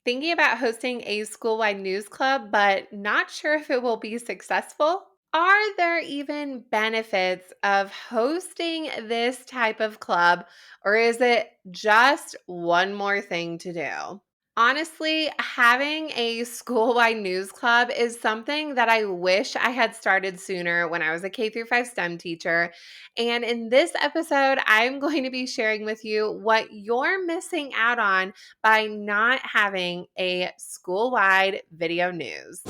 Thinking about hosting a school-wide news club, but not sure if it will be successful? Are there even benefits of hosting this type of club, or is it just one more thing to do? Honestly, having a school-wide news club is something that I wish I had started sooner when I was a K through 5 STEM teacher. And in this episode, I'm going to be sharing with you what you're missing out on by not having a school-wide video news.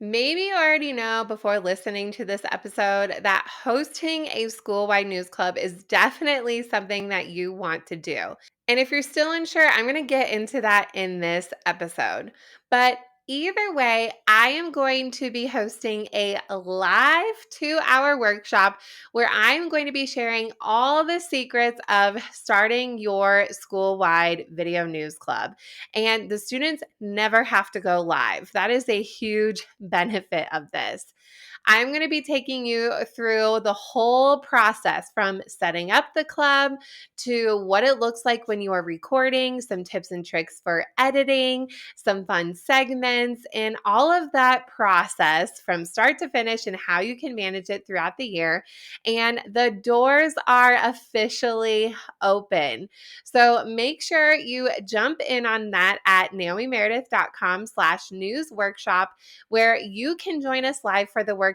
Maybe you already know before listening to this episode that hosting a school-wide news club is definitely something that you want to do. And if you're still unsure, I'm going to get into that in this episode. But either way, I am going to be hosting a live 2-hour workshop where I'm going to be sharing all the secrets of starting your school-wide video news club. And the students never have to go live. That is a huge benefit of this. I'm going to be taking you through the whole process from setting up the club to what it looks like when you are recording, some tips and tricks for editing, some fun segments, and all of that process from start to finish and how you can manage it throughout the year. And the doors are officially open. So make sure you jump in on that at naomimeredith.com/news workshop, where you can join us live for the workshop.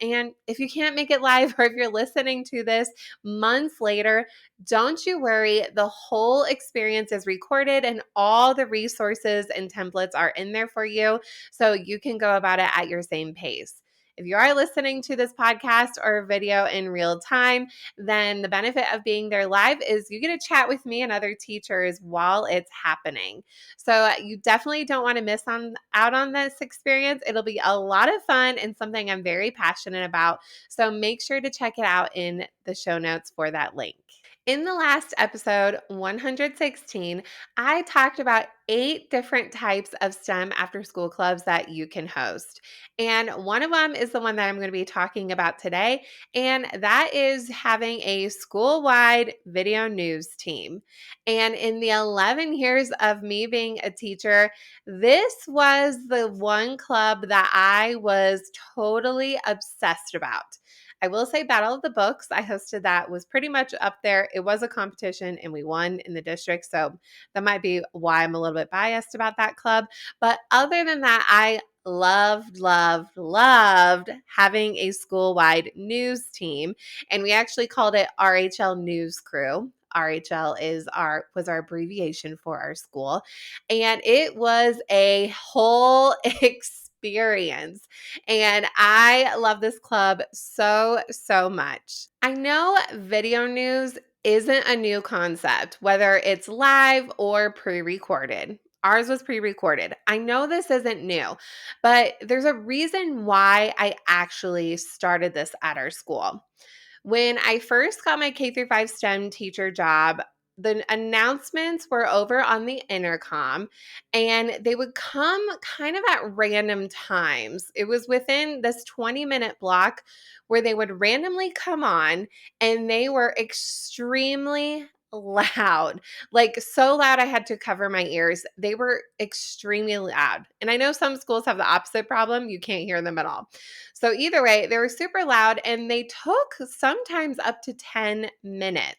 And if you can't make it live, or if you're listening to this months later, don't you worry. The whole experience is recorded and all the resources and templates are in there for you, so you can go about it at your same pace. If you are listening to this podcast or video in real time, then the benefit of being there live is you get to chat with me and other teachers while it's happening. So you definitely don't want to out on this experience. It'll be a lot of fun and something I'm very passionate about. So make sure to check it out in the show notes for that link. In the last episode, 116, I talked about 8 different types of STEM after school clubs that you can host. And one of them is the one that I'm going to be talking about today, and that is having a school-wide video news team. And in the 11 years of me being a teacher, this was the one club that I was totally obsessed about. I will say Battle of the Books, I hosted that, was pretty much up there. It was a competition and we won in the district. So that might be why I'm a little bit biased about that club. But other than that, I loved having a school-wide news team. And we actually called it RHL News Crew. RHL was our abbreviation for our school. And it was a whole experience. And I love this club so much. I know video news isn't a new concept, whether it's live or pre-recorded. Ours was pre-recorded. I know this isn't new, but there's a reason why I actually started this at our school. When I first got my K through 5 STEM teacher job, the announcements were over on the intercom and they would come kind of at random times. It was within this 20-minute block where they would randomly come on, and they were extremely loud. Like so loud I had to cover my ears. They were extremely loud. And I know some schools have the opposite problem. You can't hear them at all. So either way, they were super loud and they took sometimes up to 10 minutes.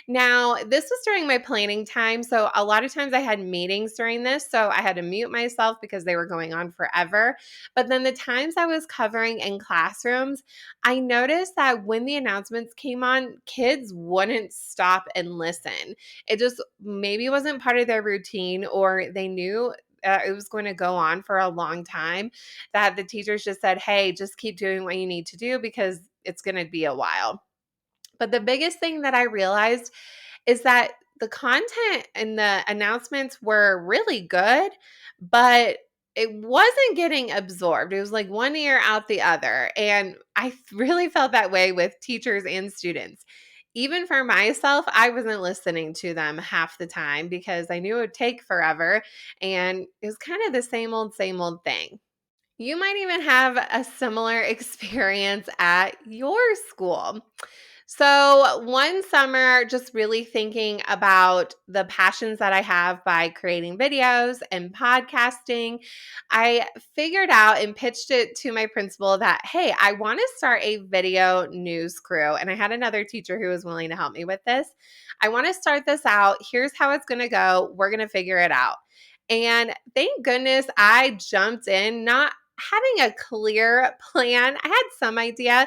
Now, this was during my planning time. So a lot of times I had meetings during this. So I had to mute myself because they were going on forever. But then the times I was covering in classrooms, I noticed that when the announcements came on, kids wouldn't stop and listen. It just maybe wasn't part of their routine, or they knew it was going to go on for a long time, that the teachers just said, hey, just keep doing what you need to do because it's going to be a while. But the biggest thing that I realized is that the content and the announcements were really good, but it wasn't getting absorbed. It was like one ear out the other. And I really felt that way with teachers and students. Even for myself, I wasn't listening to them half the time because I knew it would take forever. And it was kind of the same old thing. You might even have a similar experience at your school. So, one summer, just really thinking about the passions that I have by creating videos and podcasting, I figured out and pitched it to my principal that, hey, I want to start a video news crew. And I had another teacher who was willing to help me with this. I want to start this out. Here's how it's going to go. We're going to figure it out. And thank goodness I jumped in, not having a clear plan. I had some idea,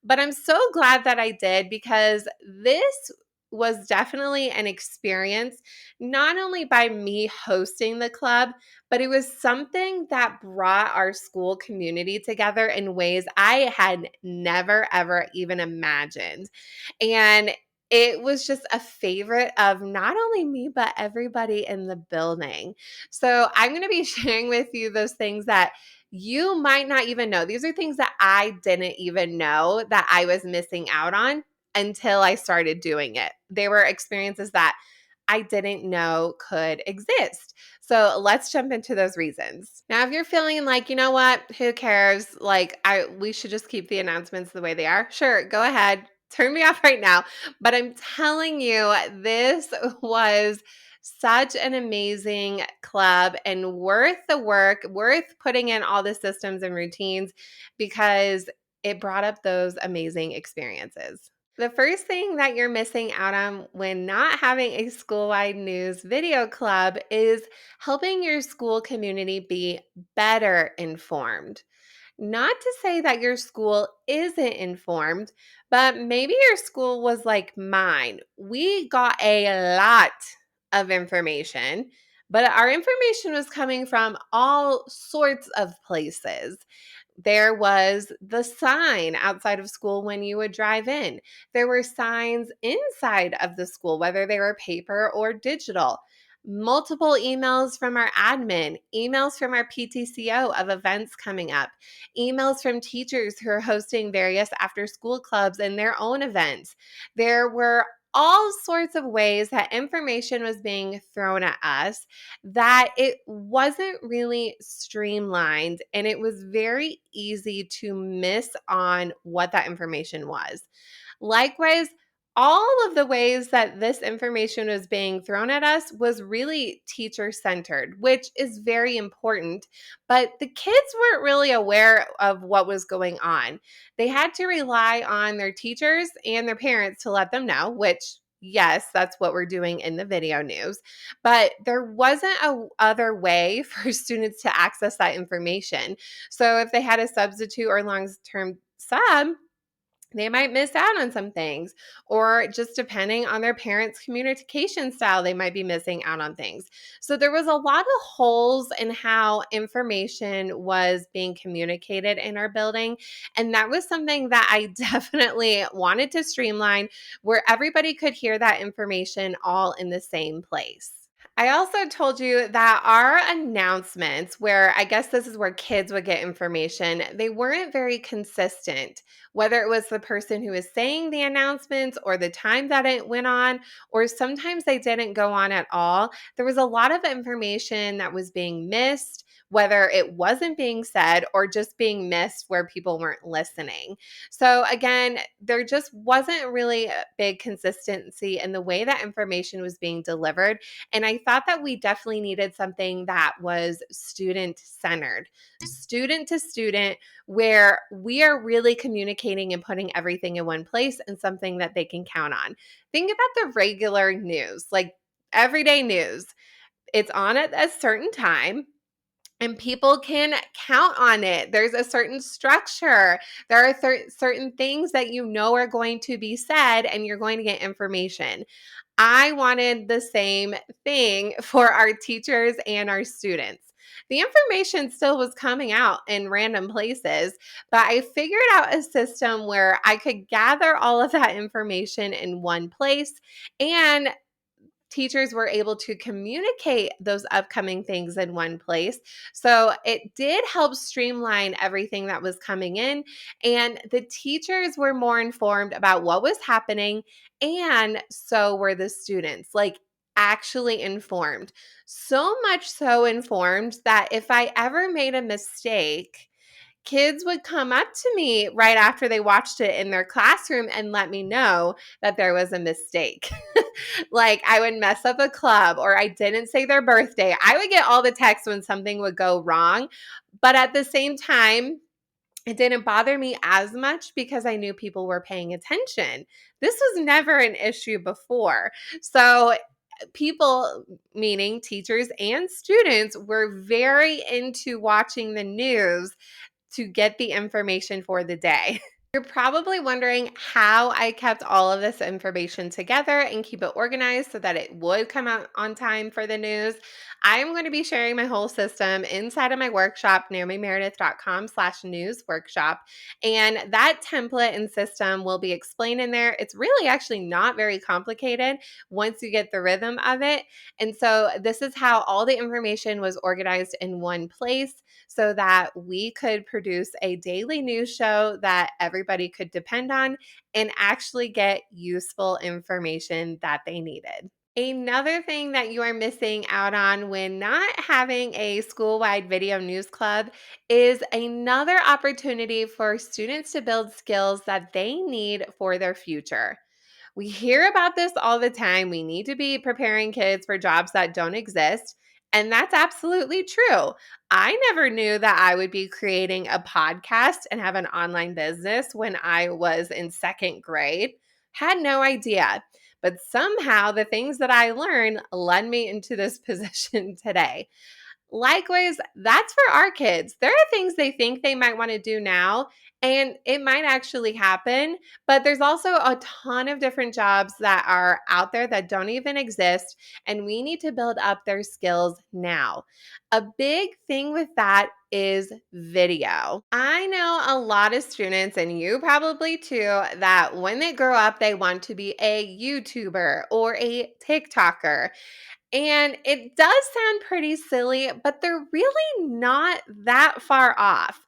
but I'm so glad that I did because this was definitely an experience, not only by me hosting the club, but it was something that brought our school community together in ways I had never, ever even imagined. And it was just a favorite of not only me, but everybody in the building. So I'm going to be sharing with you those things that you might not even know. These are things that I didn't even know that I was missing out on until I started doing it. They were experiences that I didn't know could exist. So let's jump into those reasons. Now, if you're feeling like, you know what, who cares? Like we should just keep the announcements the way they are. Sure, go ahead. Turn me off right now. But I'm telling you, this was such an amazing club and worth the work, worth putting in all the systems and routines because it brought up those amazing experiences. The first thing that you're missing out on when not having a school-wide news video club is helping your school community be better informed. Not to say that your school isn't informed, but maybe your school was like mine. We got a lot of information, but our information was coming from all sorts of places. There was the sign outside of school when you would drive in. There were signs inside of the school, whether they were paper or digital. Multiple emails from our admin, emails from our PTCO of events coming up, emails from teachers who are hosting various after school clubs and their own events. There were all sorts of ways that information was being thrown at us that it wasn't really streamlined and it was very easy to miss on what that information was. Likewise, all of the ways that this information was being thrown at us was really teacher centered, which is very important. But the kids weren't really aware of what was going on. They had to rely on their teachers and their parents to let them know, which yes, that's what we're doing in the video news. But there wasn't a other way for students to access that information. So if they had a substitute or long-term sub, they might miss out on some things, or just depending on their parents' communication style, they might be missing out on things. So there was a lot of holes in how information was being communicated in our building. And that was something that I definitely wanted to streamline where everybody could hear that information all in the same place. I also told you that our announcements, where I guess this is where kids would get information, they weren't very consistent. Whether it was the person who was saying the announcements or the time that it went on, or sometimes they didn't go on at all, there was a lot of information that was being missed, whether it wasn't being said or just being missed where people weren't listening. So, again, there just wasn't really a big consistency in the way that information was being delivered. And I thought that we definitely needed something that was student centered, student to student, where we are really communicating and putting everything in one place and something that they can count on. Think about the regular news, like everyday news. It's on at a certain time and people can count on it. There's a certain structure. There are certain things that you know are going to be said and you're going to get information. I wanted the same thing for our teachers and our students. The information still was coming out in random places, but I figured out a system where I could gather all of that information in one place and teachers were able to communicate those upcoming things in one place. So it did help streamline everything that was coming in, and the teachers were more informed about what was happening, and so were the students. Like, actually informed. So much so informed that if I ever made a mistake, kids would come up to me right after they watched it in their classroom and let me know that there was a mistake. Like I would mess up a club or I didn't say their birthday. I would get all the texts when something would go wrong. But at the same time, it didn't bother me as much because I knew people were paying attention. This was never an issue before. So people, meaning teachers and students, were very into watching the news to get the information for the day. You're probably wondering how I kept all of this information together and keep it organized so that it would come out on time for the news. I am going to be sharing my whole system inside of my workshop, naomimeredith.com/news workshop. And that template and system will be explained in there. It's really actually not very complicated once you get the rhythm of it. And so this is how all the information was organized in one place so that we could produce a daily news show that everybody could depend on and actually get useful information that they needed. Another thing that you are missing out on when not having a school-wide video news club is another opportunity for students to build skills that they need for their future. We hear about this all the time. We need to be preparing kids for jobs that don't exist. And that's absolutely true. I never knew that I would be creating a podcast and have an online business when I was in second grade. Had no idea. But somehow the things that I learned led me into this position today. Likewise, that's for our kids. There are things they think they might want to do now, and it might actually happen. But there's also a ton of different jobs that are out there that don't even exist, and we need to build up their skills now. A big thing with that is video. I know a lot of students, and you probably too, that when they grow up, they want to be a YouTuber or a TikToker. And it does sound pretty silly, but they're really not that far off.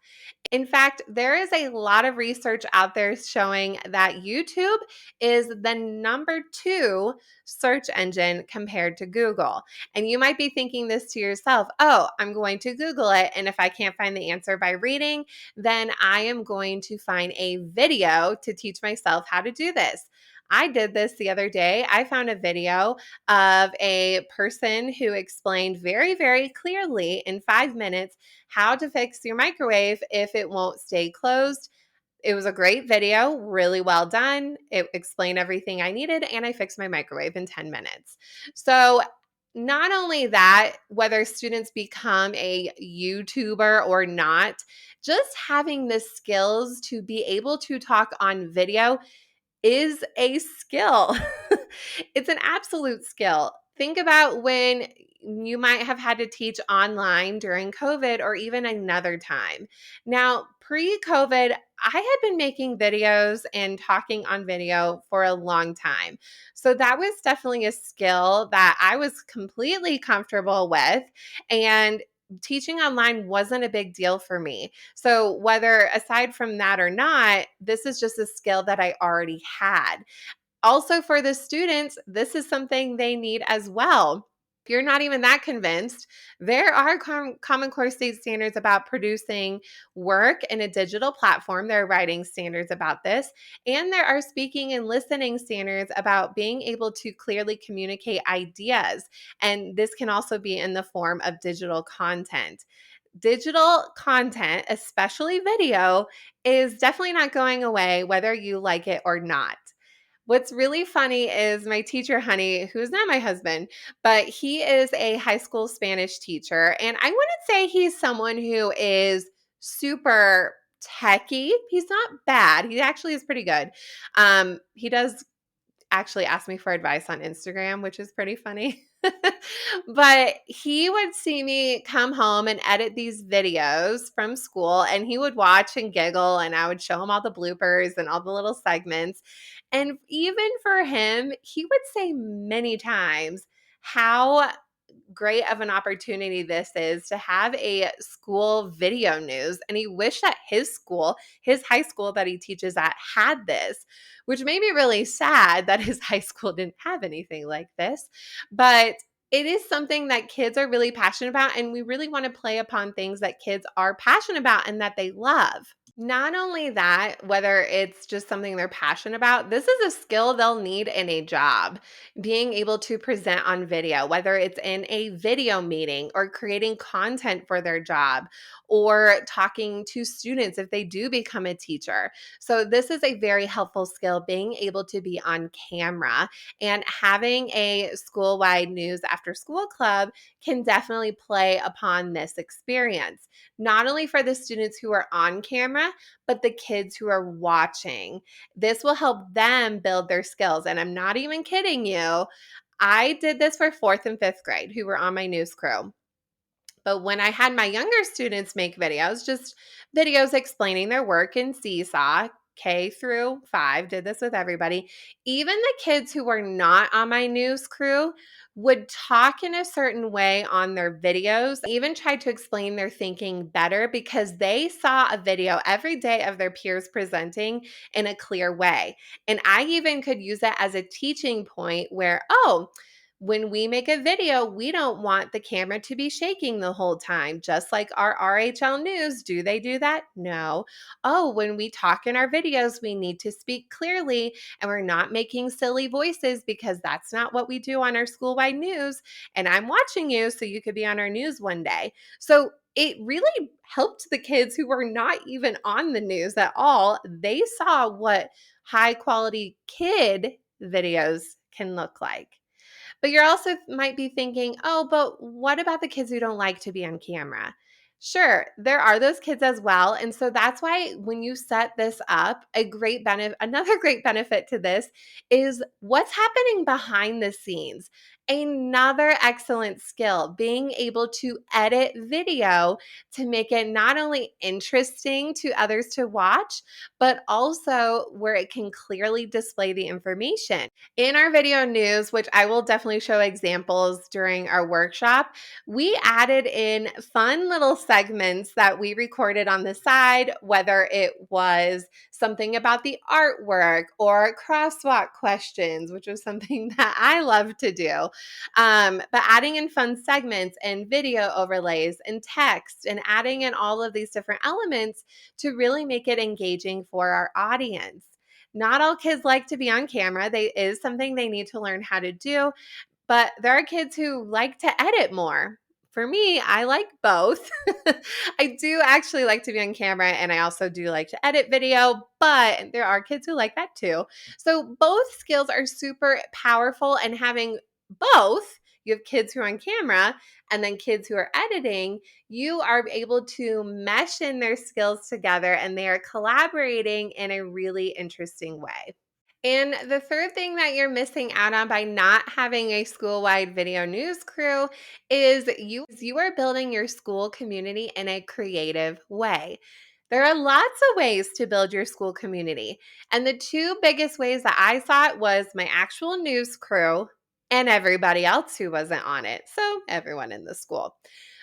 In fact, there is a lot of research out there showing that YouTube is the number 2 search engine compared to Google. And you might be thinking this to yourself, oh, I'm going to Google it. And if I can't find the answer by reading, then I am going to find a video to teach myself how to do this. I did this the other day. I found a video of a person who explained very, very clearly in 5 minutes how to fix your microwave if it won't stay closed. It was a great video, really well done. It explained everything I needed, and I fixed my microwave in 10 minutes. So, not only that, whether students become a YouTuber or not, just having the skills to be able to talk on video is a skill. It's an absolute skill. Think about when you might have had to teach online during COVID or even another time. Now, pre-COVID, I had been making videos and talking on video for a long time. So that was definitely a skill that I was completely comfortable with. And teaching online wasn't a big deal for me. So, whether aside from that or not, this is just a skill that I already had. Also, for the students, this is something they need as well. If you're not even that convinced, there are Common Core state standards about producing work in a digital platform. There are writing standards about this. And there are speaking and listening standards about being able to clearly communicate ideas. And this can also be in the form of digital content. Digital content, especially video, is definitely not going away whether you like it or not. What's really funny is my teacher, Honey, who's not my husband, but he is a high school Spanish teacher. And I wouldn't say he's someone who is super techie. He's not bad. He actually is pretty good. He does actually ask me for advice on Instagram, which is pretty funny. But he would see me come home and edit these videos from school, and he would watch and giggle, and I would show him all the bloopers and all the little segments. And even for him, he would say many times how great of an opportunity this is to have a school video news. And he wished that his school, his high school that he teaches at, had this, which made me really sad that his high school didn't have anything like this. But It is something that kids are really passionate about, and we really want to play upon things that kids are passionate about and that they love. Not only that, whether it's just something they're passionate about, this is a skill they'll need in a job. Being able to present on video, whether it's in a video meeting or creating content for their job or talking to students if they do become a teacher. So, this is a very helpful skill, being able to be on camera, and having a school wide news after school club can definitely play upon this experience, not only for the students who are on camera, but the kids who are watching. This will help them build their skills. And I'm not even kidding you. I did this for fourth and fifth grade who were on my news crew. But when I had my younger students make videos, just videos explaining their work in Seesaw, K through 5, did this with everybody. Even the kids who were not on my news crew would talk in a certain way on their videos, even tried to explain their thinking better because they saw a video every day of their peers presenting in a clear way. And I even could use it as a teaching point where, oh, when we make a video, we don't want the camera to be shaking the whole time, just like our RHL News. Do they do that? No. Oh, when we talk in our videos, we need to speak clearly and we're not making silly voices because that's not what we do on our school wide news. And I'm watching you so you could be on our news one day. So it really helped the kids who were not even on the news at all. They saw what high quality kid videos can look like. But you're also might be thinking, oh, but what about the kids who don't like to be on camera? Sure, there are those kids as well. And so that's why when you set this up, another great benefit to this is what's happening behind the scenes. Another excellent skill, being able to edit video to make it not only interesting to others to watch, but also where it can clearly display the information. In our video news, which I will definitely show examples during our workshop, we added in fun little segments that we recorded on the side, whether it was something about the artwork or crosswalk questions, which was something that I love to do. But adding in fun segments and video overlays and text and adding in all of these different elements to really make it engaging for our audience. Not all kids like to be on camera. They is something they need to learn how to do, but there are kids who like to edit more. For me, I like both. I do actually like to be on camera and I also do like to edit video, but there are kids who like that too. So both skills are super powerful, and having both, you have kids who are on camera and then kids who are editing, you are able to mesh in their skills together and they are collaborating in a really interesting way. And the third thing that you're missing out on by not having a school-wide video news crew is you are building your school community in a creative way. There are lots of ways to build your school community. And the two biggest ways that I saw it was my actual news crew and everybody else who wasn't on it. So everyone in the school.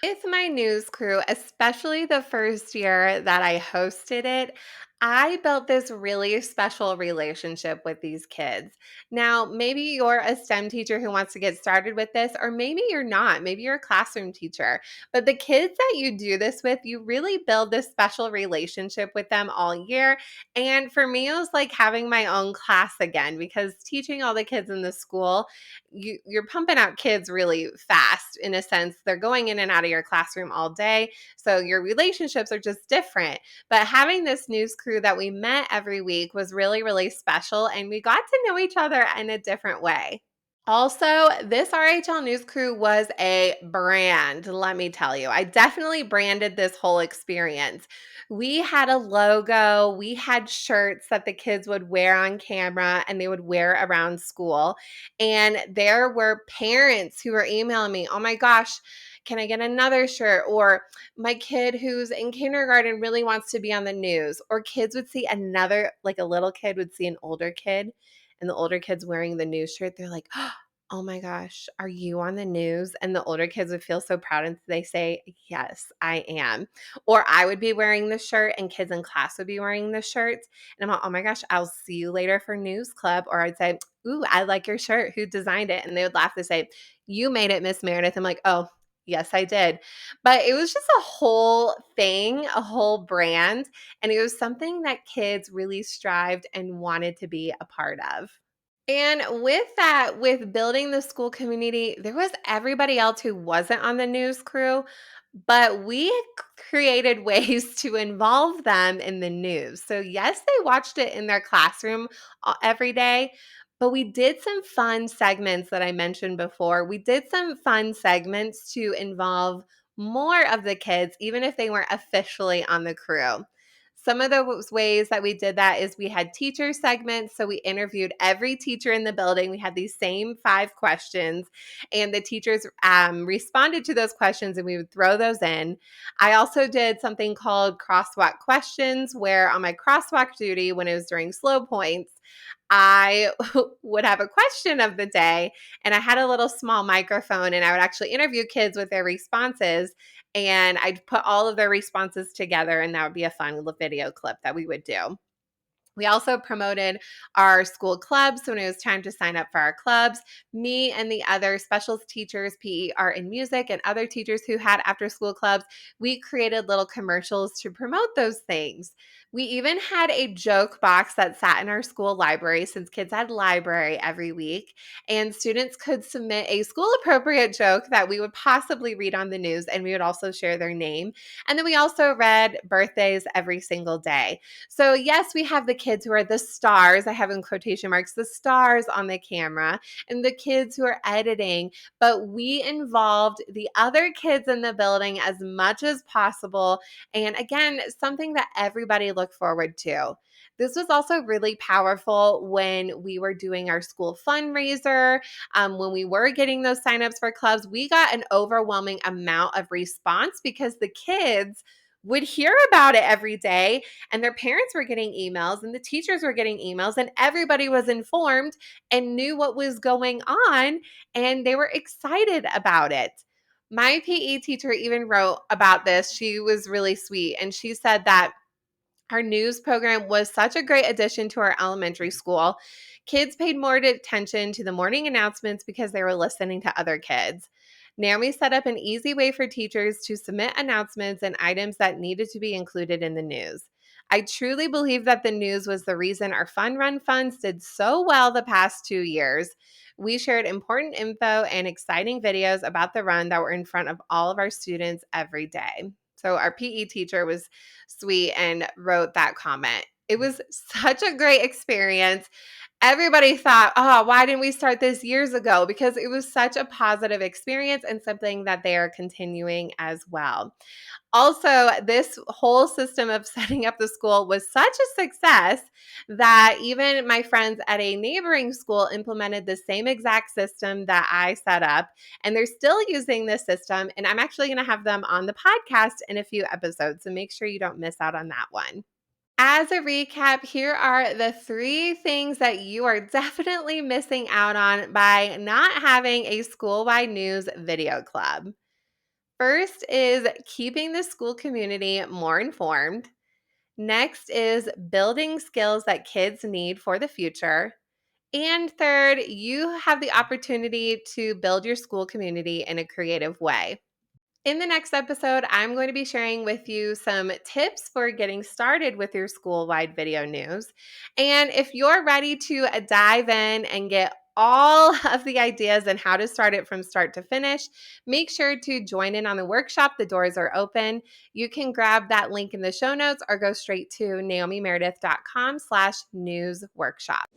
With my news crew, especially the first year that I hosted it, I built this really special relationship with these kids. Now, maybe you're a STEM teacher who wants to get started with this, or maybe you're not. Maybe you're a classroom teacher. But the kids that you do this with, you really build this special relationship with them all year. And for me, it was like having my own class again, because teaching all the kids in the school, you're pumping out kids really fast. In a sense, they're going in and out of your classroom all day. So your relationships are just different. But having this news crew that we met every week was really, really special. And we got to know each other in a different way. Also, this RHL News Crew was a brand, let me tell you. I definitely branded this whole experience. We had a logo, we had shirts that the kids would wear on camera and they would wear around school. And there were parents who were emailing me, oh my gosh, can I get another shirt? Or my kid who's in kindergarten really wants to be on the news. Or kids would see another, like a little kid would see an older kid, and the older kid's wearing the news shirt. They're like, oh, Oh my gosh, are you on the news? And the older kids would feel so proud and they say, yes, I am. Or I would be wearing the shirt and kids in class would be wearing the shirts. And I'm like, oh my gosh, I'll see you later for news club. Or I'd say, ooh, I like your shirt. Who designed it? And they would laugh. They say, you made it, Miss Meredith. I'm like, oh, yes, I did. But it was just a whole thing, a whole brand. And it was something that kids really strived and wanted to be a part of. And with that, with building the school community, there was everybody else who wasn't on the news crew, but we created ways to involve them in the news. So, yes, they watched it in their classroom every day, but we did some fun segments that I mentioned before. We did some fun segments to involve more of the kids, even if they weren't officially on the crew. Some of those ways that we did that is we had teacher segments. So we interviewed every teacher in the building. We had these same 5 questions, and the teachers responded to those questions, and we would throw those in. I also did something called crosswalk questions, where on my crosswalk duty, when it was during slow points, I would have a question of the day, and I had a little small microphone, and I would actually interview kids with their responses, and I'd put all of their responses together, and that would be a fun little video clip that we would do. We also promoted our school clubs. So when it was time to sign up for our clubs, me and the other specials teachers, PE, art, and music, and other teachers who had after school clubs, we created little commercials to promote those things. We even had a joke box that sat in our school library since kids had library every week, and students could submit a school appropriate joke that we would possibly read on the news, and we would also share their name. And then we also read birthdays every single day. So, yes, we have the kids who are the stars. I have in quotation marks, the stars on the camera, and the kids who are editing, but we involved the other kids in the building as much as possible. And again, something that everybody looked forward to. This was also really powerful when we were doing our school fundraiser. When we were getting those signups for clubs, we got an overwhelming amount of response because the kids would hear about it every day, and their parents were getting emails and the teachers were getting emails, and everybody was informed and knew what was going on, and they were excited about it. My PE teacher even wrote about this. She was really sweet, and she said that our news program was such a great addition to our elementary school. Kids paid more attention to the morning announcements because they were listening to other kids. Naomi set up an easy way for teachers to submit announcements and items that needed to be included in the news. I truly believe that the news was the reason our Fun Run funds did so well the past 2 years. We shared important info and exciting videos about the run that were in front of all of our students every day. So our PE teacher was sweet and wrote that comment. It was such a great experience. Everybody thought, oh, why didn't we start this years ago? Because it was such a positive experience and something that they are continuing as well. Also, this whole system of setting up the school was such a success that even my friends at a neighboring school implemented the same exact system that I set up, and they're still using this system. And I'm actually going to have them on the podcast in a few episodes, so make sure you don't miss out on that one. As a recap, here are the 3 things that you are definitely missing out on by not having a school-wide news video club. First is keeping the school community more informed. Next is building skills that kids need for the future. And third, you have the opportunity to build your school community in a creative way. In the next episode, I'm going to be sharing with you some tips for getting started with your school-wide video news. And if you're ready to dive in and get all of the ideas and how to start it from start to finish, make sure to join in on the workshop. The doors are open. You can grab that link in the show notes or go straight to naomimeredith.com/news workshop.